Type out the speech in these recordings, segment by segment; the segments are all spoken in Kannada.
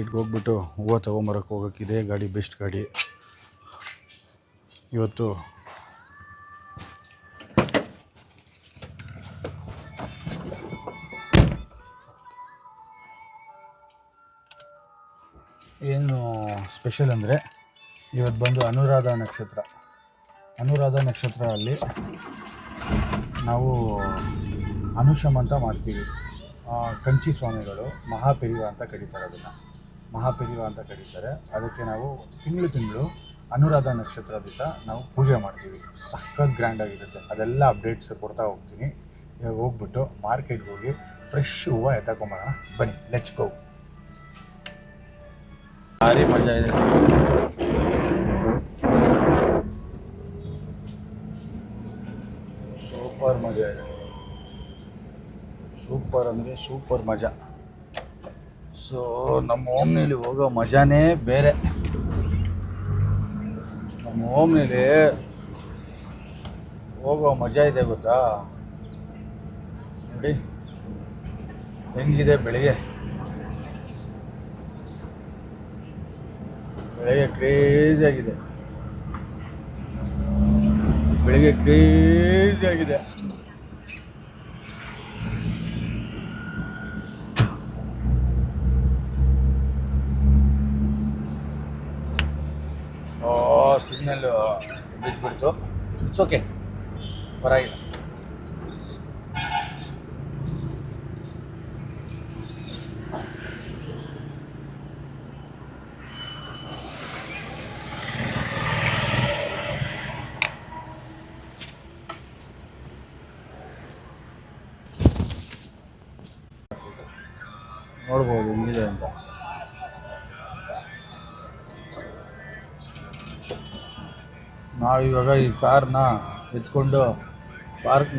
ಇಟ್ಗೆ ಹೋಗ್ಬಿಟ್ಟು ಹೂವು ತೊಗೊಂಬರಕ್ಕೆ ಹೋಗೋಕ್ಕೆ ಇದೇ ಗಾಡಿ ಬೆಸ್ಟ್ ಗಾಡಿ. ಇವತ್ತು ಏನು ಸ್ಪೆಷಲ್ ಅಂದರೆ ಇವತ್ತು ಬಂದು ಅನುರಾಧ ನಕ್ಷತ್ರ. ಅನುರಾಧ ನಕ್ಷತ್ರ ಅಲ್ಲಿ ನಾವು ಅನುಶಮ್ ಅಂತ ಮಾಡ್ತೀವಿ. ಕಂಚಿ ಸ್ವಾಮಿಗಳು ಮಹಾಪೆರಿವ ಅಂತ ಕರೀತಾರೆ, ಅದನ್ನು ಮಹಾಪೆರಿವ ಅಂತ ಕರೀತಾರೆ. ಅದಕ್ಕೆ ನಾವು ತಿಂಗಳು ಅನುರಾಧ ನಕ್ಷತ್ರ ದಿವಸ ನಾವು ಪೂಜೆ ಮಾಡ್ತೀವಿ. ಸಖತ್ ಗ್ರ್ಯಾಂಡಾಗಿರುತ್ತೆ. ಅದೆಲ್ಲ ಅಪ್ಡೇಟ್ಸ್ ಕೊಡ್ತಾ ಹೋಗ್ತೀನಿ. ಇವಾಗ ಹೋಗ್ಬಿಟ್ಟು ಮಾರ್ಕೆಟ್ಗೆ ಹೋಗಿ ಫ್ರೆಶ್ ಹೂವು ಎತ್ತಾಕೊಂಬರೋಣ ಬನ್ನಿ, ಲೆಟ್ಸ್ ಗೋ. ಭಾರಿ ಮಜಾ ಇದೆ. ಸೂಪರ್ ಮಜಾ ಇದೆ, ಸೂಪರ್ ಅಂದರೆ ಸೂಪರ್ ಮಜಾ. ಸೊ ನಮ್ಮ ಓಮ್ನಿಲಿ ಹೋಗೋ ಮಜಾನೇ ಬೇರೆ. ನಮ್ಮ ಓಮ್ನಿಲಿ ಹೋಗೋ ಮಜಾ ಇದೆ ಗೊತ್ತಾ. ನೋಡಿ ಹೆಂಗಿದೆ ಬೆಳಿಗ್ಗೆ ಕ್ರೇಜಿ ಆಗಿದೆ. ಬೆಳಿಗ್ಗೆ ಕ್ರೇಜಿ ಆಗಿದೆ. ಸಿಗ್ನಲ್ ಬಿಟ್ಬಿಡ್ತು. ಇಟ್ಸ್ ಓಕೆ, ಪರವಾಗಿಲ್ಲ. ನೋಡ್ಬೋದು ಹೆಂಗಿದೆ ಅಂತ. ನಾವಿವಾಗ ಈ ಕಾರ್ನ ಎತ್ಕೊಂಡು ಪಾರ್ಕ್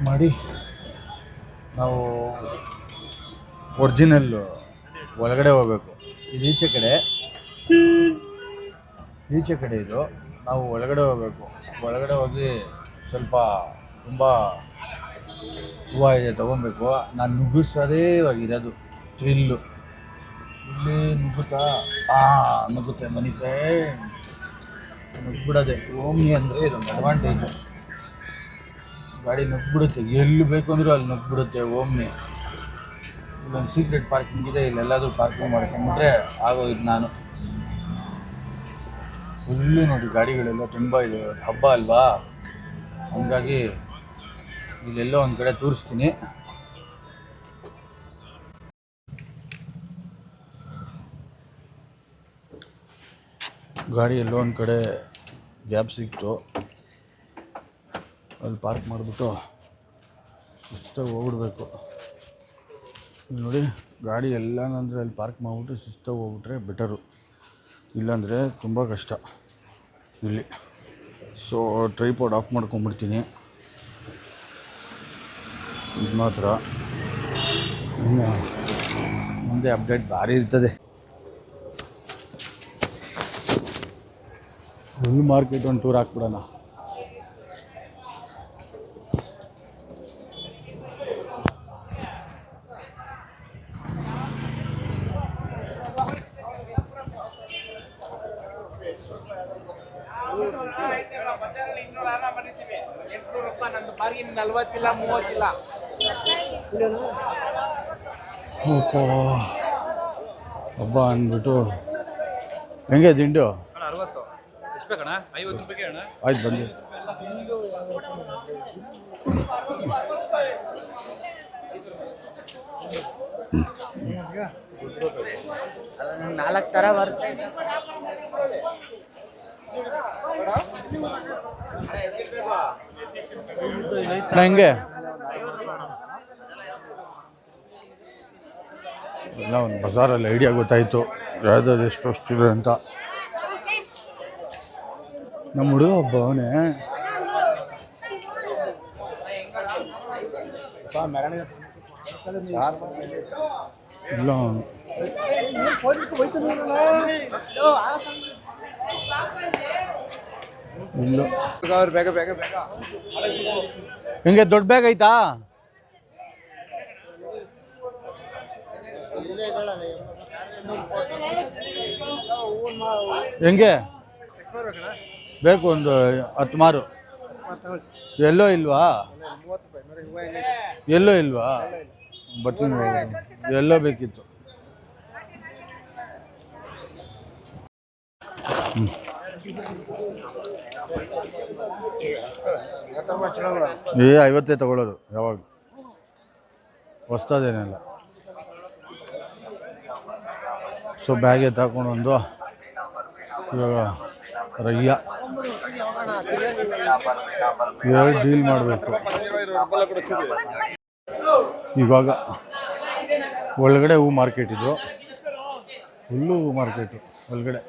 ಮಾಡಿ ನಾವು ಒರಿಜಿನಲ್ ಒಳಗಡೆ ಹೋಗಬೇಕು. ಇದು ಈಚೆ ಕಡೆ ಇದು. ನಾವು ಒಳಗಡೆ ಹೋಗಬೇಕು. ಒಳಗಡೆ ಹೋಗಿ ಸ್ವಲ್ಪ ತುಂಬ ಹೂವು ಇದೆ ತೊಗೊಬೇಕು. ನಾನು ನುಗ್ಗಿಸೋದೇ ಇವಾಗಿರೋದು ಥ್ರಿಲ್ಲು. ಇಲ್ಲಿ ನುಗ್ಗುತ್ತೆ ಮನಿ ಫ್ರೆಂಡ್, ನುಗ್ಬಿಡೋದೆ. ಓಮ್ನಿ ಅಂದರೆ ಇದೊಂದು ಅಡ್ವಾಂಟೇಜು. ಗಾಡಿ ನುಗ್ಬಿಡುತ್ತೆ, ಎಲ್ಲಿ ಬೇಕು ಅಂದರೂ ಅಲ್ಲಿ ನುಗ್ಬಿಡುತ್ತೆ ಓಮ್ನಿ. ಇಲ್ಲೊಂದು ಸೀಕ್ರೆಟ್ ಪಾರ್ಕಿಂಗ್ ಇದೆ, ಇಲ್ಲೆಲ್ಲಾದರೂ ಪಾರ್ಕಿಂಗ್ ಮಾಡ್ಕೊಂಡ್ಬಿಟ್ರೆ ಆಗೋಯ್ತು. ನಾನು ಫುಲ್ಲು ನೋಡಿ ಗಾಡಿಗಳೆಲ್ಲ ತುಂಬ ಇದೆ. ಹಬ್ಬ ಅಲ್ವಾ, ಹಂಗಾಗಿ ಇಲ್ಲೆಲ್ಲೋ ಒಂದು ಕಡೆ ತೋರಿಸ್ತೀನಿ. ಗಾಡಿ ಎಲ್ಲೋ ಒಂದು ಕಡೆ ಗ್ಯಾಪ್ ಸಿಕ್ತು, ಅಲ್ಲಿ ಪಾರ್ಕ್ ಮಾಡಿಬಿಟ್ಟು ಶಿಸ್ತಾಗಿ ಹೋಗ್ಬಿಡ್ಬೇಕು. ನೋಡಿ ಗಾಡಿ ಎಲ್ಲನಂದರೆ ಅಲ್ಲಿ ಪಾರ್ಕ್ ಮಾಡಿಬಿಟ್ಟು ಶಿಸ್ತಾಗಿ ಹೋಗ್ಬಿಟ್ರೆ ಬೆಟರು, ಇಲ್ಲಾಂದರೆ ತುಂಬ ಕಷ್ಟ ಇಲ್ಲಿ. ಸೊ ಟ್ರೈಪಾಡ್ ಆಫ್ ಮಾಡ್ಕೊಂಬಿಡ್ತೀನಿ. ಇದು ಮಾತ್ರ ಮುಂದೆ ಅಪ್ಡೇಟ್ ಭಾರಿ ಇರ್ತದೆ. ಫುಲ್ ಮಾರ್ಕೆಟ್ ಒಂದು ಟೂರ್ ಹಾಕ್ಬಿಡೋಣ. ಹಬ್ಬ ಅಂದ್ಬಿಟ್ಟು ಹೆಂಗೆ ದಿಂಡು 60 ಎಷ್ಟು ಬೇಕಣ್ಣ? 50 ರೂಪಾಯಿಗೆ ಅಣ್ಣ. ಆಯ್ತು ಬನ್ನಿ. ಅಲ್ಲ 4 ಥರ ಬರುತ್ತೆ. ಹೆಂಗೆ ಎಲ್ಲ ಒಂದು ಬಜಾರಲ್ಲಿ ಐಡಿಯಾ ಗೊತ್ತಾಯಿತು ಯಾವ್ದಾದ್ರು ಎಷ್ಟೊಷ್ಟಿದೆ ಅಂತ. ನಮ್ಮ ಹುಡುಗ ಒಬ್ಬ ಅವನೇ ಇಲ್ಲ ಅವನು ಹೆಂಗೆ ದೊಡ್ಡ ಬ್ಯಾಗ್ ಐತಾ? ಹೆಂಗೆ ಬೇಕು? ಒಂದು 10 ಮಾರು. ಎಲ್ಲೋ ಇಲ್ವಾ? ಎಲ್ಲೋ ಇಲ್ವಾ? ಬರ್ತೀನಿ. ಎಲ್ಲೋ ಬೇಕಿತ್ತು. ಏ 50 ತಗೊಳ್ಳೋದು ಯಾವಾಗ, ಹೊಸ್ತದೇನಿಲ್ಲ. ಸೊ ಬ್ಯಾಗೆ ತಗೊಂಡು ಒಂದು ಇವಾಗ ರಯ್ಯ 2 ಡೀಲ್ ಮಾಡಬೇಕು. ಇವಾಗ ಒಳಗಡೆ ಹೂ ಮಾರ್ಕೆಟ್ ಇದು, ಫುಲ್ಲು ಹೂ ಮಾರ್ಕೆಟು ಒಳಗಡೆ.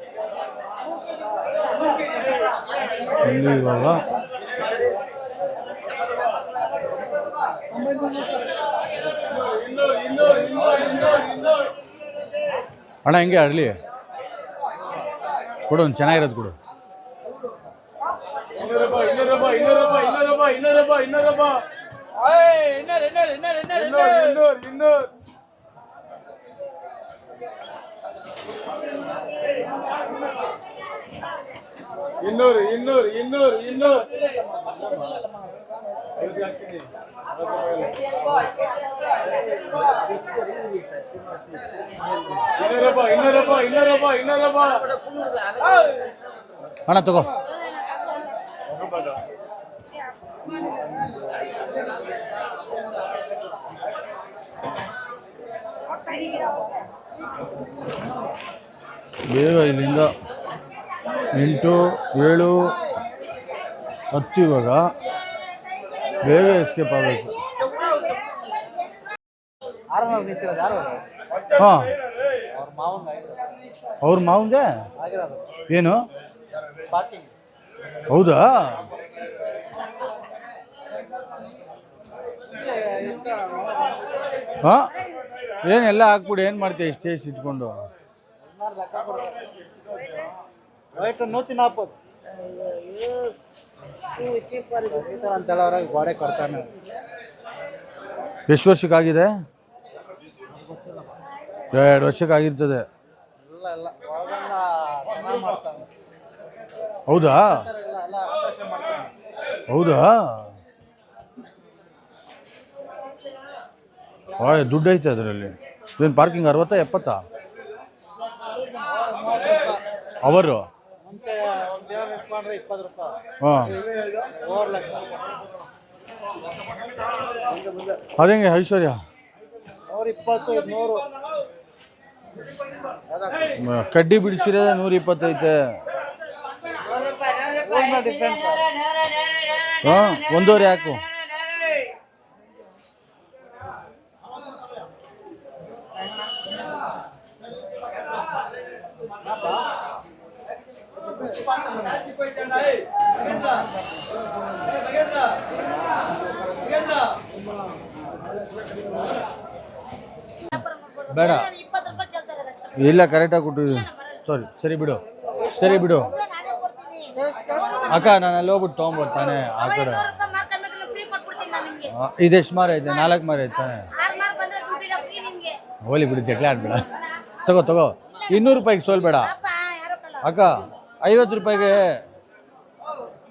ಇಲ್ಲಿ ಇವಾಗ ಅಣ್ಣ ಹೆಂಗೆ ಅಡ್ಲಿ ಕೊಡು, ಒಂದು ಚೆನ್ನಾಗಿರೋದು ಕೊಡು. ಅಣ್ಣ ತಗೋ. ಬೇಗ ಇಲ್ಲಿಂದ 8, 7, 10 ಇವಾಗ ಬೇಗ ಎಸ್ಕೇಪ್ ಆಗಬೇಕು. ಹಾಂ, ಅವ್ರ ಮಾವಂಗೆ ಏನು? ಹೌದಾ? ಹಾಂ, ಏನೆಲ್ಲ ಹಾಕ್ಬಿಡಿ. ಏನು ಮಾಡ್ತೀಯ ಇಷ್ಟೇ ಇಟ್ಕೊಂಡು? ಗೋಡೆ ಕೊಡ್ತಾನೆ. ಎಷ್ಟು ವರ್ಷಕ್ಕಾಗಿದೆ? 2 ವರ್ಷಕ್ಕಾಗಿರ್ತದೆ. ಹೌದಾ? ಹೌದಾ? ದುಡ್ಡು ಐತೆ ಅದರಲ್ಲಿ. ಏನು ಪಾರ್ಕಿಂಗ್ 60, 70 ಅವರು? ಹಾಂ, ಅದೇಂಗೆ ಐಶ್ವರ್ಯ? ಕಡ್ಡಿ ಬಿಡಿಸಿರೋದ 120 ಐತೆ. ಹಾಂ, 1.5 ಹಾಕು. ಬೇಡ, ಇಲ್ಲ ಕರೆಕ್ಟಾಗಿ ಕೊಟ್ಟಿದ್ದೀನಿ. ಸರಿ ಬಿಡು, ಸರಿ ಬಿಡು ಅಕ್ಕ. ನಾನು ಅಲ್ಲಿ ಹೋಗ್ಬಿಟ್ಟು ತೊಗೊಂಬರ್ತಾನೆ ಆ ಕಡೆ. ಇದೆಷ್ಟು ಮಾರ ಐತೆ? 4 ಮಾರ ಐತೆ. ಹೋಲಿ ಬಿಡು, ಜಗಳ ಆಡ್ಬೇಡ. ತಗೋ 200 ರೂಪಾಯಿಗೆ ಸೋಲ್ಬೇಡ ಅಕ್ಕ. 50 ರೂಪಾಯಿಗೆ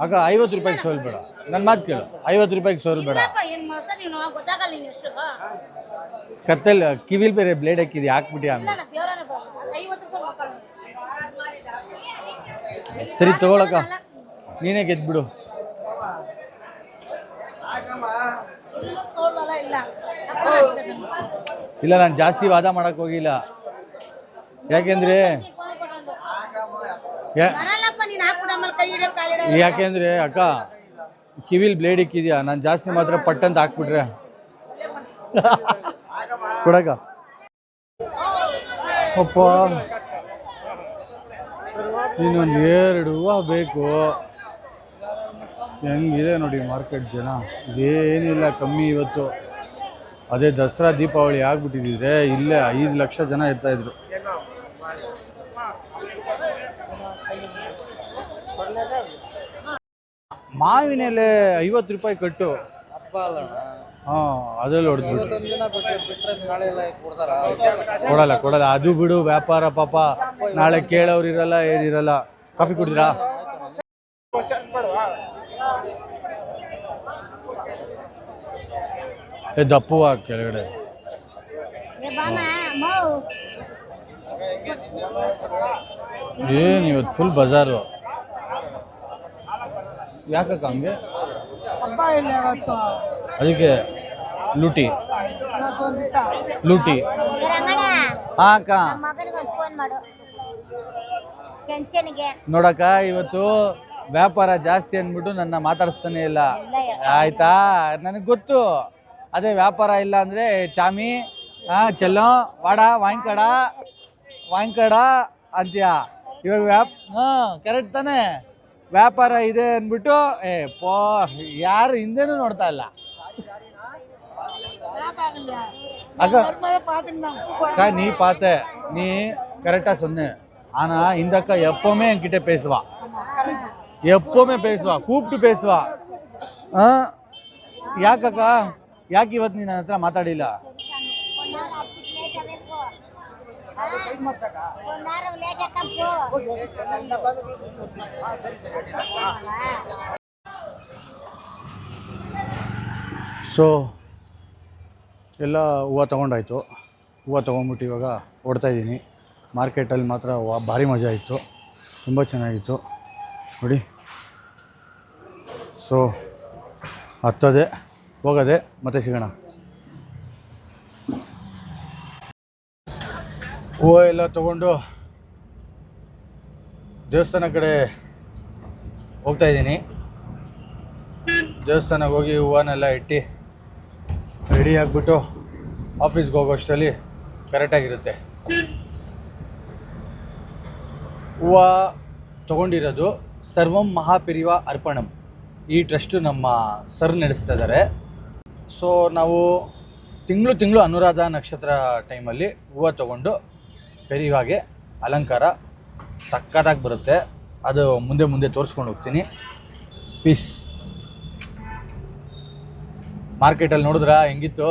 ಅಕ್ಕ, 50 ರೂಪಾಯಿಗೆ ಸೋಲ್ಬೇಡ. ನನ್ನ ಮಾತು ಕೇಳು, 50 ರೂಪಾಯಿಗೆ ಸೋಲ್ಬೇಡ. ಕತ್ತಲ್ಲಿ ಕಿವಿಲ್ ಬೇರೆ ಬ್ಲೇಡ್ ಹಾಕಿದ್ಯಾ, ಹಾಕ್ಬಿಟ್ಟಿ ಆಮೇಲೆ. ಸರಿ ತಗೊಳಕ, ನೀನೇ ಗೆದ್ಬಿಡು. ಇಲ್ಲ, ನಾನು ಜಾಸ್ತಿ ವಾದ ಮಾಡಕ್ ಹೋಗಿಲ್ಲ. ಯಾಕೆಂದ್ರೆ ಅಕ್ಕ ಕಿವಿಲ್ ಬ್ಲೇಡ್ ಇಕ್ಕಿದ್ಯಾ, ನಾನು ಜಾಸ್ತಿ ಮಾತ್ರ ಪಟ್ಟಂತ ಹಾಕ್ಬಿಟ್ರೆ ಕೊಡಕ. ಅಪ್ಪ, ಇನ್ನೊಂದು 2 ಹೂವು ಬೇಕು. ಹೆಂಗಿದೆ ನೋಡಿ ಮಾರ್ಕೆಟ್ ಜನ. ಇದೇನಿಲ್ಲ ಕಮ್ಮಿ ಇವತ್ತು. ಅದೇ ದಸರಾ ದೀಪಾವಳಿ ಆಗ್ಬಿಟ್ಟಿದ್ರೆ ಇಲ್ಲೇ 5 ಲಕ್ಷ ಜನ ಇರ್ತಾಯಿದ್ರು. ಮಾವಿನೆಲೆ 50 ರೂಪಾಯಿ ಕಟ್ಟು. ಹಾಂ ಅದರಲ್ಲಿ ಹೊಡೆದ್ಬಿಟ್ಟು ಇವತ್ತೊಂದು ದಿನ ಬಿಟ್ಟರೆ ನಾಳೆ ಎಲ್ಲ ಕೊಡಲ್ಲ ಅದು ಬಿಡು ವ್ಯಾಪಾರ ಪಾಪ ನಾಳೆ ಕೇಳೋರು ಇರಲ್ಲ ಏನಿರಲ್ಲ. ಕಾಫಿ ಕುಡಿದ್ರಾ? ದಪ್ಪುವ ಕೆಳಗಡೆ ಏನು ಇವತ್ತು ಫುಲ್ ಬಜಾರು. ಯಾಕಕ್ಕ ಹಂಗೆ? ಅದಕ್ಕೆ ಲೂಟಿ ಹಾ ಅಕ್ಕ ನೋಡಕ್ಕ ಇವತ್ತು ವ್ಯಾಪಾರ ಜಾಸ್ತಿ ಅಂದ್ಬಿಟ್ಟು ನನ್ನ ಮಾತಾಡಿಸ್ತಾನೆ ಇಲ್ಲ ಆಯ್ತಾ. ನನಗೆ ಗೊತ್ತು ಅದೇ ವ್ಯಾಪಾರ ಇಲ್ಲ ಅಂದ್ರೆ ಚಾಮಿ ಚೆಲ್ಲೋ ವಾಡ ವಾಂಕಡ ಅಂತೀಯ. ಇವಾಗ ಕರೆಕ್ಟ್ ತಾನೆ, ವ್ಯಾಪಾರ ಇದೆ ಅಂದ್ಬಿಟ್ಟು ಯಾರು ಹಿಂದೆನೂ ನೋಡ್ತಾ ಇಲ್ಲ அக்கா நீ பார்த்த நீ கரெக்டா சொன்ன. ஆனா இந்த அக்கா எப்பவுமே என்கிட்ட பேசுவா, எப்பவுமே பேசுவா, கூப்பிட்டு பேசுவா. ಯಾಕಕ್ಕ ಯಾಕೆ ಇವತ್ತು ನೀನು ನನ್ನ ಹತ್ರ ಮಾತಾಡಿಲ್ಲ? ಸೊ ಎಲ್ಲ ಹೂವು ತೊಗೊಂಡಾಯ್ತು. ಹೂವು ತೊಗೊಂಡ್ಬಿಟ್ಟು ಇವಾಗ ಓಡ್ತಾಯಿದ್ದೀನಿ. ಮಾರ್ಕೆಟಲ್ಲಿ ಮಾತ್ರ ಭಾರಿ ಮಜಾ ಇತ್ತು, ತುಂಬ ಚೆನ್ನಾಗಿತ್ತು ನೋಡಿ. ಸೊ ಹತ್ತೋದೆ ಹೋಗೋದೆ ಮತ್ತೆ ಸಿಗೋಣ. ಹೂವು ಎಲ್ಲ ತೊಗೊಂಡು ದೇವಸ್ಥಾನ ಕಡೆ ಹೋಗ್ತಾಯಿದ್ದೀನಿ. ದೇವಸ್ಥಾನಕ್ಕೆ ಹೋಗಿ ಹೂವನ್ನೆಲ್ಲ ಇಟ್ಟು ರೆಡಿ ಆಗಿಬಿಟ್ಟು ಆಫೀಸ್ಗೆ ಹೋಗೋಷ್ಟರಲ್ಲಿ ಕರೆಕ್ಟಾಗಿರುತ್ತೆ. ಹೂವು ತೊಗೊಂಡಿರೋದು ಸರ್ವಂ ಮಹಾಪೆರಿವ ಅರ್ಪಣಂ, ಈ ಟ್ರಸ್ಟು ನಮ್ಮ ಸರ್ ನಡೆಸ್ತಾ ಇದ್ದಾರೆ. ಸೊ ನಾವು ತಿಂಗಳು ಅನುರಾಧ ನಕ್ಷತ್ರ ಟೈಮಲ್ಲಿ ಹೂವು ತೊಗೊಂಡು ಪೆರಿವಾಗೆ ಅಲಂಕಾರ ಸಕ್ಕತ್ತಾಗಿ ಬರುತ್ತೆ. ಅದು ಮುಂದೆ ತೋರಿಸ್ಕೊಂಡು ಹೋಗ್ತೀನಿ. ಪೀಸ್. ಮಾರ್ಕೆಟಲ್ಲಿ ನೋಡಿದ್ರಾ ಹೆಂಗಿತ್ತು?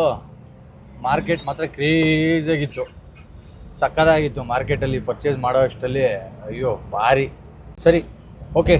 ಮಾರ್ಕೆಟ್ ಮಾತ್ರ ಕ್ರೇಜಿಯಾಗಿತ್ತು, ಸಕ್ಕತ್ತಾಗಿತ್ತು. ಮಾರ್ಕೆಟಲ್ಲಿ ಪರ್ಚೇಸ್ ಮಾಡೋ ಅಷ್ಟರಲ್ಲಿ ಅಯ್ಯೋ ಭಾರಿ. ಸರಿ, ಓಕೆ.